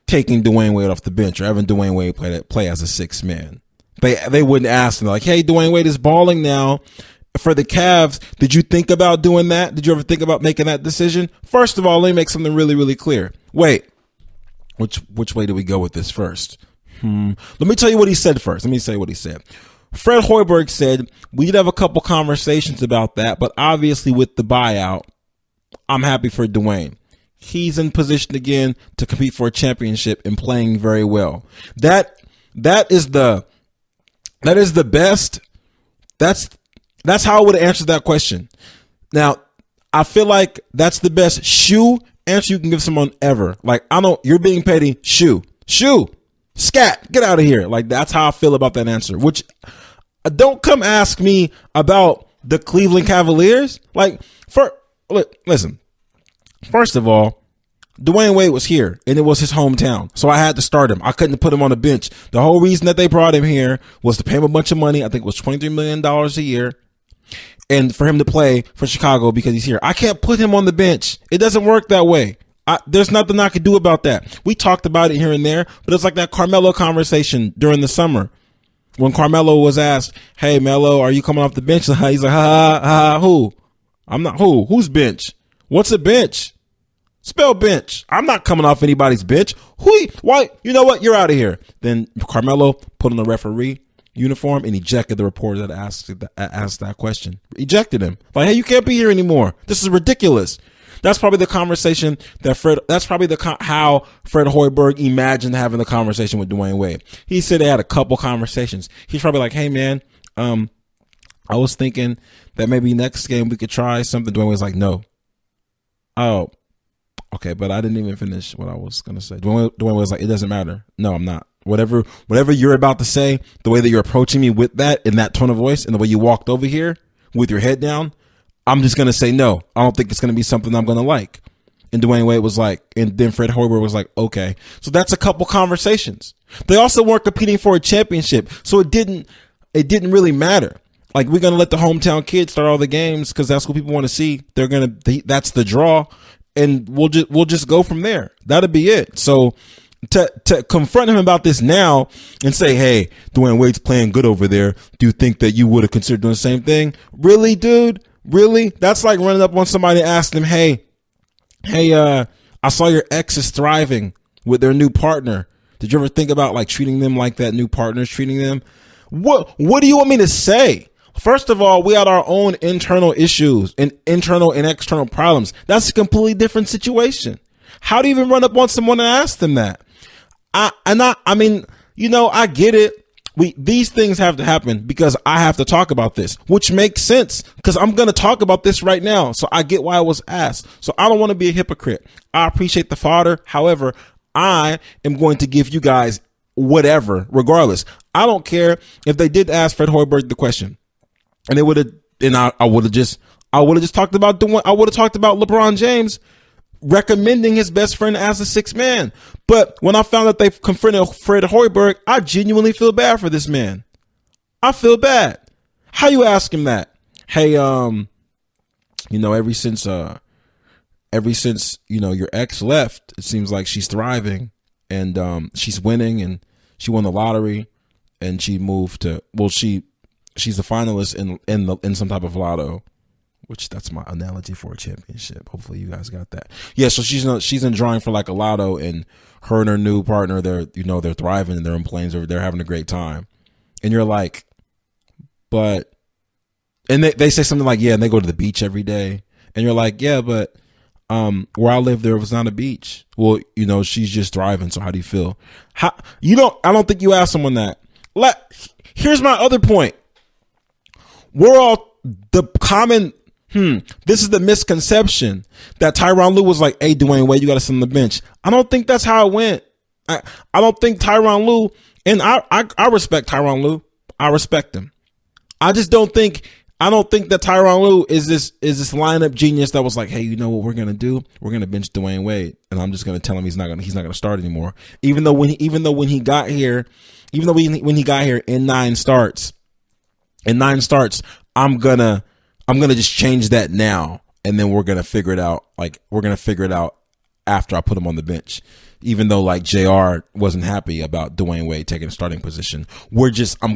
taking Dwyane Wade off the bench or having Dwyane Wade play as a sixth man. They wouldn't ask him, like, hey, Dwyane Wade is balling now for the Cavs. Did you think about doing that? Did you ever think about making that decision? First of all, let me make something really, really clear. Wait, which way do we go with this first? Let me tell you what he said first. Let me say what he said. Fred Hoiberg said, we did have a couple conversations about that, but obviously with the buyout, I'm happy for Dwyane. He's in position again to compete for a championship and playing very well. That is the best. That's how I would have answered that question. Now, I feel like that's the best shoe answer you can give someone ever. Like, you're being petty. Shoe, scat, get out of here. Like, that's how I feel about that answer. Which, don't come ask me about the Cleveland Cavaliers. Like, listen. First of all, Dwyane Wade was here, and it was his hometown, so I had to start him. I couldn't put him on the bench. The whole reason that they brought him here was to pay him a bunch of money. I think it was $23 million a year, and for him to play for Chicago because he's here. I can't put him on the bench. It doesn't work that way. There's nothing I could do about that. We talked about it here and there, but it's like that Carmelo conversation during the summer when Carmelo was asked, hey, Melo, are you coming off the bench? He's like, who? I'm not who? Whose bench? What's a bench? Spell bench. I'm not coming off anybody's bench. Why? You know what? You're out of here. Then Carmelo put on the referee uniform and ejected the reporter that asked that question. Ejected him. Like, hey, you can't be here anymore. This is ridiculous. That's probably the conversation how Fred Hoiberg imagined having the conversation with Dwyane Wade. He said they had a couple conversations. He's probably like, hey, man, I was thinking that maybe next game we could try something. Dwyane Wade's like, no. Oh, okay, but I didn't even finish what I was going to say. Dwyane was like, it doesn't matter. No, I'm not. Whatever you're about to say, the way that you're approaching me with that, in that tone of voice, and the way you walked over here with your head down, I'm just going to say no. I don't think it's going to be something I'm going to like. And Dwyane Wade was like, and then Fred Hoiberg was like, okay. So that's a couple conversations. They also weren't competing for a championship, so it didn't really matter. Like, we're going to let the hometown kids start all the games because that's what people want to see. That's the draw. And we'll just go from there. That'll be it. So to confront him about this now and say, hey, Dwyane Wade's playing good over there. Do you think that you would have considered doing the same thing? Really, dude? Really? That's like running up on somebody and asking them, hey, I saw your ex is thriving with their new partner. Did you ever think about like treating them like that new partner's treating them? What do you want me to say? First of all, we had our own internal issues and internal and external problems. That's a completely different situation. How do you even run up on someone and ask them that? I get it. These things have to happen because I have to talk about this, which makes sense because I'm going to talk about this right now. So I get why I was asked. So I don't want to be a hypocrite. I appreciate the fodder. However, I am going to give you guys whatever, regardless. I don't care if they did ask Fred Hoiberg the question. And I would have just talked about LeBron James recommending his best friend as a sixth man. But when I found that they confronted Fred Hoiberg, I genuinely feel bad for this man. I feel bad. How you ask him that? Hey, ever since your ex left, it seems like she's thriving and she's winning and she won the lottery and she moved to she's a finalist in some type of lotto, which that's my analogy for a championship. Hopefully you guys got that. Yeah, so she's in drawing for like a lotto, and her and her new partner, they're thriving and they're in planes over, they're having a great time. And you're like, but, and they say something like, yeah, and they go to the beach every day. And you're like, yeah, but where I live, there was not a beach. Well, she's just thriving. So how do you feel? I don't think you ask someone that. Here's my other point. The common this is the misconception that Tyronn Lue was like, hey, Dwyane Wade, you got to sit on the bench. I don't think that's how it went. I don't think Tyronn Lue, and I respect Tyronn Lue. I respect him. I don't think that Tyronn Lue is this lineup genius that was like, hey, you know what we're gonna do? We're gonna bench Dwyane Wade, and I'm just gonna tell him he's not gonna start anymore. Even though when he got here in 9 starts, I'm gonna just change that now, and then we're gonna figure it out. Like we're gonna figure it out after I put him on the bench. Even though like JR wasn't happy about Dwyane Wade taking a starting position, I'm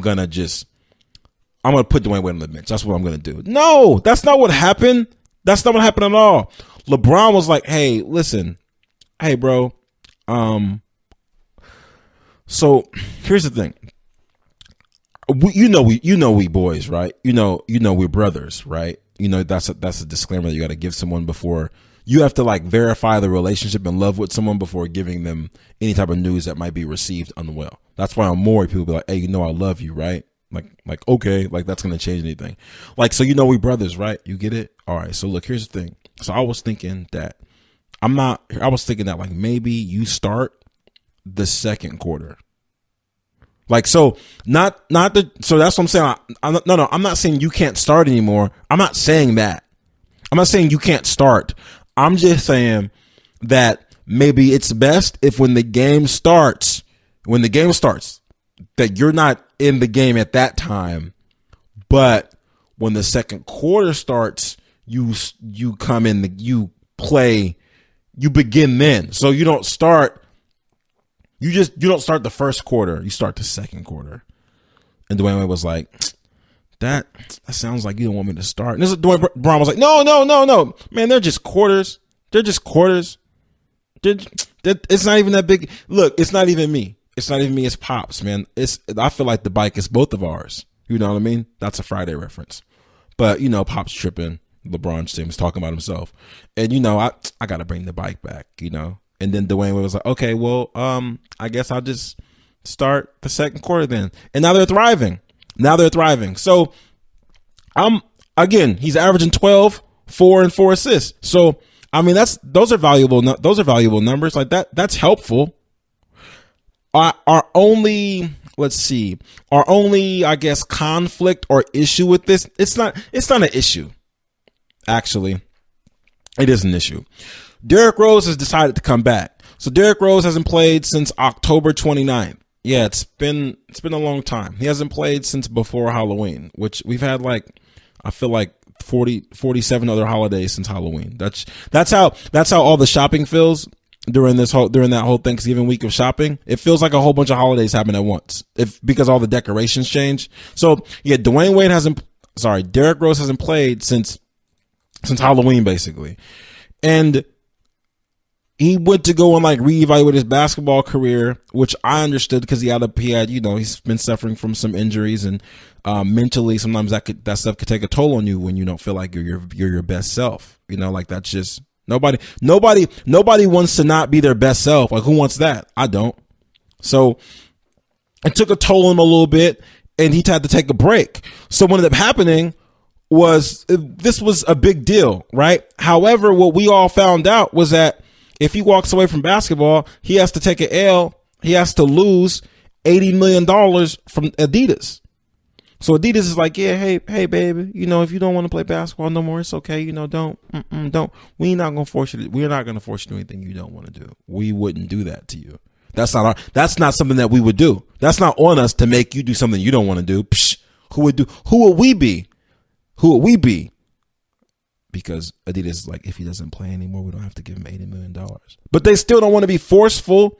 gonna put Dwyane Wade on the bench. That's what I'm gonna do. No, that's not what happened. That's not what happened at all. LeBron was like, hey, listen, hey, bro. So here's the thing. We boys, right? You know, we're brothers, right? You know, that's a disclaimer that you got to give someone before. You have to like verify the relationship and love with someone before giving them any type of news that might be received unwell. That's why I'm more people be like, hey, you know, I love you, right? Like, okay, like that's going to change anything. Like, so, you know, we brothers, right? You get it? All right. So look, here's the thing. So I was thinking that like maybe you start the second quarter. Like, so so that's what I'm saying. I'm not saying you can't start anymore. I'm not saying that. I'm not saying you can't start. I'm just saying that maybe it's best if when the game starts, that you're not in the game at that time, but when the second quarter starts, you come in, you play, you begin then. So you don't start the first quarter, you start the second quarter. And Dwyane Wade was like, that sounds like you don't want me to start. And this is Dwyane Brown was like, no, man, they're just quarters. It's not even that big. Look, it's not even me. It's Pops, man. I feel like the bike is both of ours. You know what I mean? That's a Friday reference. But, you know, Pops tripping. LeBron James talking about himself. And, you know, I got to bring the bike back, you know. And then Dwyane Wade was like, okay, well, I guess I'll just start the second quarter then. And now they're thriving. So, again, he's averaging 12, 4, and 4 assists. So, I mean, those are valuable numbers. Like that's helpful. Our only, I guess, conflict or issue with this, it's not an issue. Actually, it is an issue. Derrick Rose has decided to come back. So Derrick Rose hasn't played since October 29th. Yeah, it's been a long time. He hasn't played since before Halloween, which we've had like, I feel like 47 other holidays since Halloween. That's how all the shopping feels during that whole Thanksgiving week of shopping. It feels like a whole bunch of holidays happen at once because all the decorations change. So yeah, Derrick Rose hasn't played since Halloween basically. And he went to go and like reevaluate his basketball career, which I understood because he had, you know, he's been suffering from some injuries and mentally sometimes that stuff could take a toll on you when you don't feel like you're your best self. You know, like that's just nobody wants to not be their best self. Like who wants that? I don't. So it took a toll on him a little bit and he had to take a break. So what ended up happening was this was a big deal, right? However, what we all found out was that if he walks away from basketball, he has to take an L. He has to lose $80 million from Adidas. So Adidas is like, yeah, hey, baby, you know, if you don't want to play basketball no more, it's okay. You know, don't. We're not going to force you to do anything you don't want to do. We wouldn't do that to you. That's not something that we would do. That's not on us to make you do something you don't want to do. Psh, who would we be? Because Adidas is like, if he doesn't play anymore, we don't have to give him $80 million. But they still don't want to be forceful.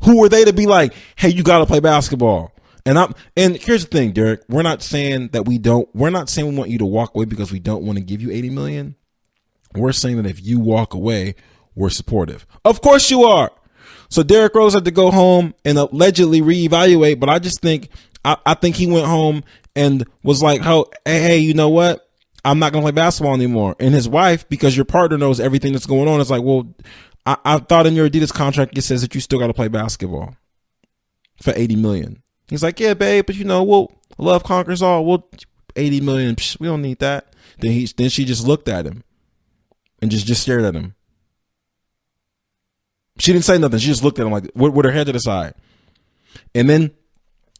Who are they to be like, hey, you got to play basketball? And here's the thing, Derek. We're not saying we want you to walk away because we don't want to give you $80 million. We're saying that if you walk away, we're supportive. Of course you are. So Derrick Rose had to go home and allegedly reevaluate, but I just think I think he went home and was like, oh, hey, you know what? I'm not going to play basketball anymore. And his wife, because your partner knows everything that's going on, is like, well, I thought in your Adidas contract it says that you still got to play basketball for $80 million. He's like, yeah, babe, but you know, love conquers all. We'll $80 million. We don't need that. Then she just looked at him and just stared at him. She didn't say nothing. She just looked at him like with her head to the side. And then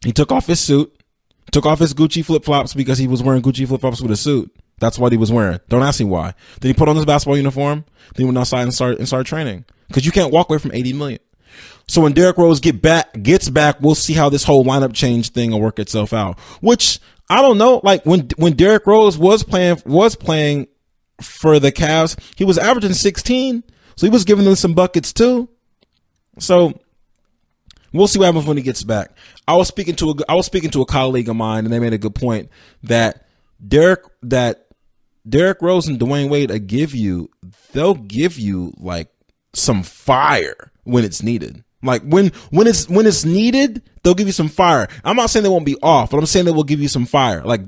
he took off his suit, took off his Gucci flip-flops because he was wearing Gucci flip-flops with a suit. That's what he was wearing. Don't ask me why. Then he put on his basketball uniform. Then he went outside and started training. Because you can't walk away from $80 million. So when Derrick Rose gets back, we'll see how this whole lineup change thing will work itself out. Which I don't know. Like when Derrick Rose was playing for the Cavs, he was averaging 16. So he was giving them some buckets too. So we'll see what happens when he gets back. I was speaking to a colleague of mine, and they made a good point that Derrick Rose and Dwyane Wade they'll give you like some fire when it's needed. Like when it's needed, they'll give you some fire. I'm not saying they won't be off, but I'm saying they will give you some fire. Like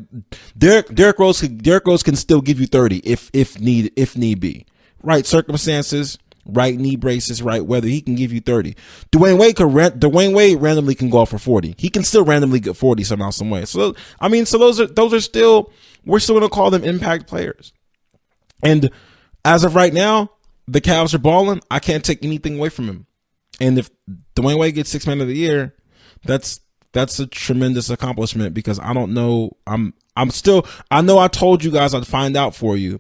Derrick Rose can still give you 30 if need be. Right circumstances, right knee braces, right weather, he can give you 30. Dwyane Wade randomly can go off for 40. He can still randomly get 40 somehow, some way. So those are still, we're still going to call them impact players. And as of right now, the Cavs are balling. I can't take anything away from him. And if Dwyane Wade gets 6th man of the year, that's a tremendous accomplishment because I don't know. I know I told you guys I'd find out for you,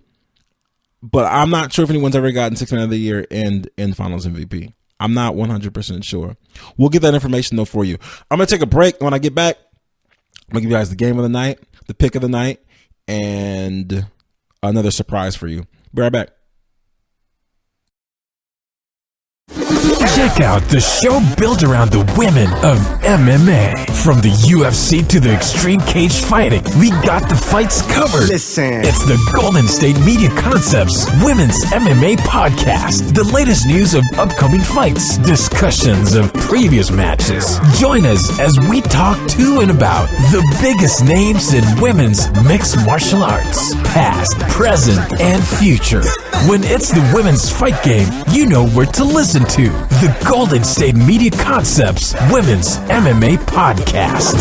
but I'm not sure if anyone's ever gotten 6th man of the year and finals MVP. I'm not 100% sure. We'll get that information though for you. I'm going to take a break. When I get back, I'm going to give you guys the game of the night, the pick of the night, and another surprise for you. Be right back. Check out the show built around the women of MMA. From the UFC to the extreme cage fighting, we got the fights covered. Listen. It's the Golden State Media Concepts Women's MMA Podcast. The latest news of upcoming fights, discussions of previous matches. Join us as we talk to and about the biggest names in women's mixed martial arts, past, present, and future. When it's the women's fight game, you know where to listen to. The Golden State Media Concepts Women's MMA Podcast.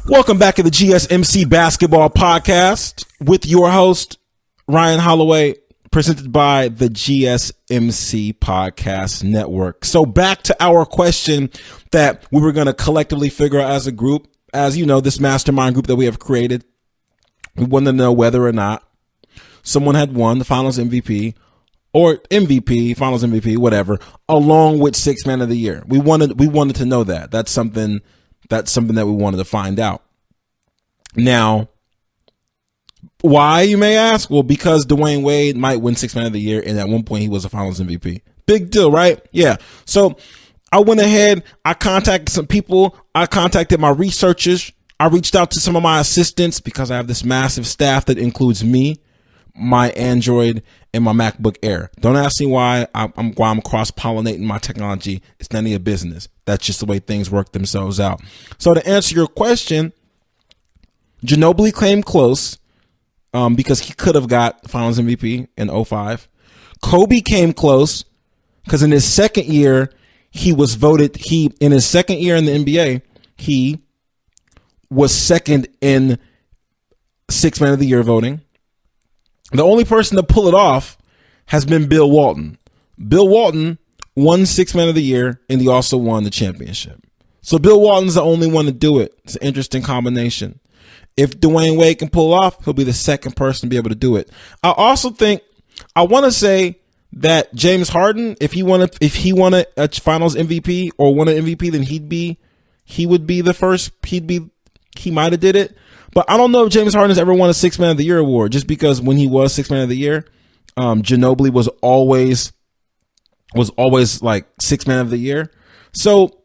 Welcome back to the GSMC Basketball Podcast with your host, Ryan Holloway, presented by the GSMC Podcast Network. So back to our question that we were going to collectively figure out as a group. As you know, this mastermind group that we have created, we wanted to know whether or not someone had won the Finals MVP or MVP, Finals MVP, whatever, along with 6th man of the year. We wanted to know that. That's something that we wanted to find out. Now, why, you may ask? Well, because Dwyane Wade might win 6th man of the year, and at one point he was a Finals MVP. Big deal, right? Yeah. So I went ahead. I contacted some people. I contacted my researchers. I reached out to some of my assistants because I have this massive staff that includes me, my Android, and my MacBook Air. Don't ask me why I'm cross-pollinating my technology. It's none of your business. That's just the way things work themselves out. So to answer your question, Ginobili came close because he could have got Finals MVP in 2005. Kobe came close because in his second year, in his second year in the NBA, he was second in 6th man of the year voting. The only person to pull it off has been Bill Walton. Bill Walton won 6th man of the year, and he also won the championship. So Bill Walton's the only one to do it. It's an interesting combination. If Dwyane Wade can pull off, he'll be the second person to be able to do it. I also think, I want to say that James Harden, if he won a Finals MVP or won an MVP, then he would be the first. He might have did it. But I don't know if James Harden has ever won a 6th man of the year award, just because when he was 6th man of the year, Ginobili was always like 6th man of the year. So,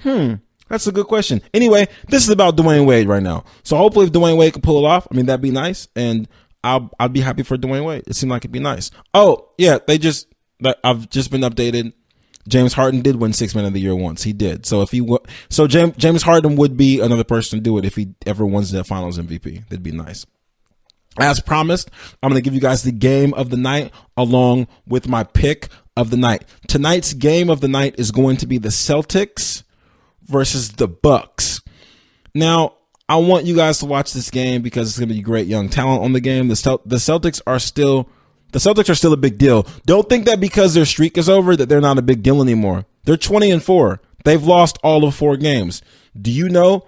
that's That's a good question. Anyway, this is about Dwyane Wade right now. So hopefully if Dwyane Wade can pull it off, I mean, that'd be nice. And I'd be happy for Dwyane Wade. It seemed like it'd be nice. Oh, yeah, I've just been updated. James Harden did win 6th Man of the Year once. He did. So James Harden would be another person to do it if he ever wins the Finals MVP. That'd be nice. As promised, I'm going to give you guys the game of the night along with my pick of the night. Tonight's game of the night is going to be the Celtics versus the Bucks. Now, I want you guys to watch this game because it's going to be great young talent on the game. The Celtics are still a big deal. Don't think that because their streak is over that they're not a big deal anymore. They're 20-4. They've lost all of 4 games. Do you know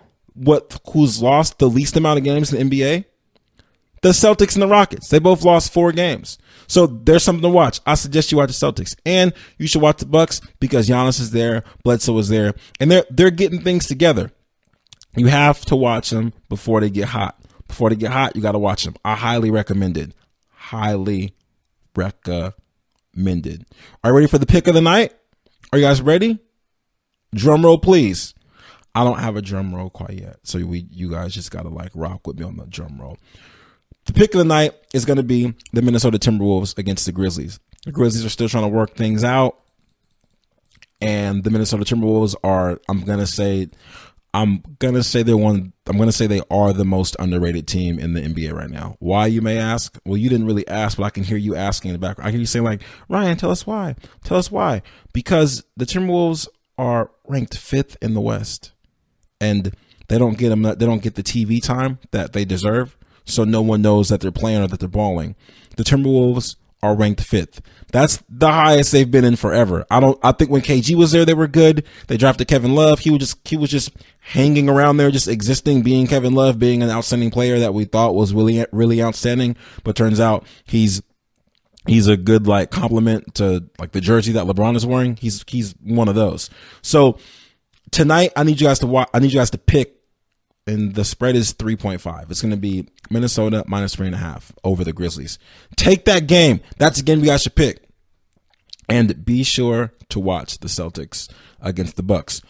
who's lost the least amount of games in the NBA? The Celtics and the Rockets. They both lost 4 games. So there's something to watch. I suggest you watch the Celtics. And you should watch the Bucks because Giannis is there, Bledsoe is there, and they're getting things together. You have to watch them before they get hot. Before they get hot, you got to watch them. I highly recommend it. Highly recommended. Are you ready for the pick of the night? Are you guys ready? Drum roll, please. I don't have a drum roll quite yet. So you guys just got to rock with me on the drum roll. The pick of the night is going to be the Minnesota Timberwolves against the Grizzlies. The Grizzlies are still trying to work things out. And the Minnesota Timberwolves are, I'm going to say they are the most underrated team in the NBA right now. Why, you may ask? Well, you didn't really ask, but I can hear you asking in the background. I hear you saying Ryan, tell us why. Tell us why. Because the Timberwolves are ranked 5th in the West, and they don't get the TV time that they deserve. So no one knows that they're playing or that they're balling. The Timberwolves are ranked 5th. That's the highest they've been in forever. I think when KG was there, they were good. They drafted Kevin Love. He was just hanging around there, just existing, being Kevin Love, being an outstanding player that we thought was really, really outstanding. But turns out he's a good compliment to the jersey that LeBron is wearing. He's one of those. So tonight I need you guys to pick. And the spread is 3.5. It's going to be Minnesota minus 3.5 over the Grizzlies. Take that game. That's a game you guys should pick. And be sure to watch the Celtics against the Bucks.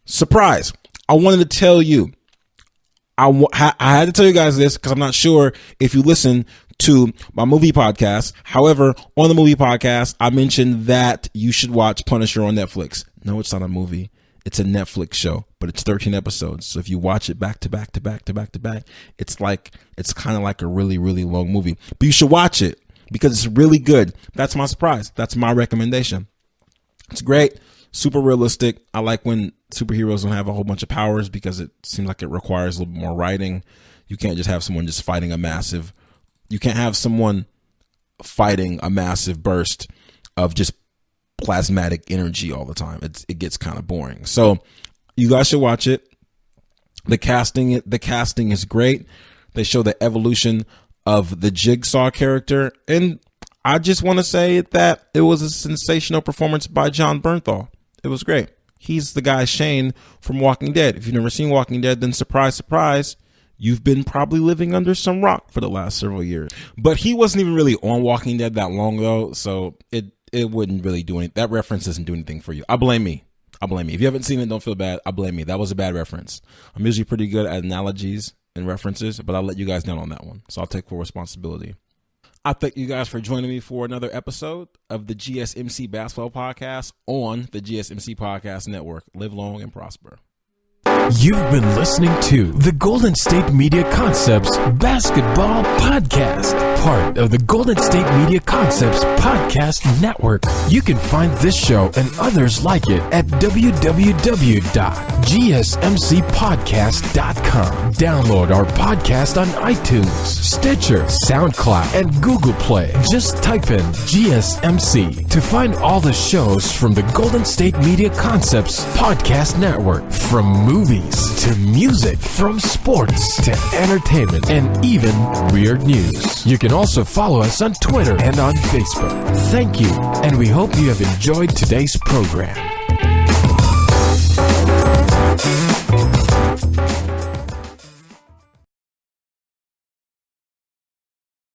Surprise. I wanted to tell you. I had to tell you guys this because I'm not sure if you listen to my movie podcast. However, on the movie podcast, I mentioned that you should watch Punisher on Netflix. No, it's not a movie. It's a Netflix show, but it's 13 episodes. So if you watch it back to back to back to back to back, it's kind of like a really, really long movie. But you should watch it because it's really good. That's my surprise. That's my recommendation. It's great. Super realistic. I like when superheroes don't have a whole bunch of powers because it seems like it requires a little bit more writing. You can't just have someone just fighting you can't have someone fighting a massive burst of just plasmatic energy all the time. It gets kind of boring. So you guys should watch it. The casting is great. They show the evolution of the Jigsaw character, and I just want to say that it was a sensational performance by Jon Bernthal. It was great. He's the guy Shane from Walking Dead. If you've never seen Walking Dead, then surprise, surprise, you've been probably living under some rock for the last several years. But he wasn't even really on Walking Dead that long though, so it wouldn't really do anything. That reference doesn't do anything for you. I blame me. If you haven't seen it, don't feel bad. I blame me. That was a bad reference. I'm usually pretty good at analogies and references, but I'll let you guys down on that one. So I'll take full responsibility. I thank you guys for joining me for another episode of the GSMC Basketball Podcast on the GSMC Podcast Network. Live long and prosper. You've been listening to the Golden State Media Concepts Basketball Podcast, part of the Golden State Media Concepts Podcast Network. You can find this show and others like it at www.gsmcpodcast.com. Download our podcast on iTunes, Stitcher, SoundCloud, and Google Play. Just type in GSMC to find all the shows from the Golden State Media Concepts Podcast Network, from movies to music, from sports to entertainment, and even weird news. You can also follow us on Twitter and on Facebook. Thank you, and we hope you have enjoyed today's program.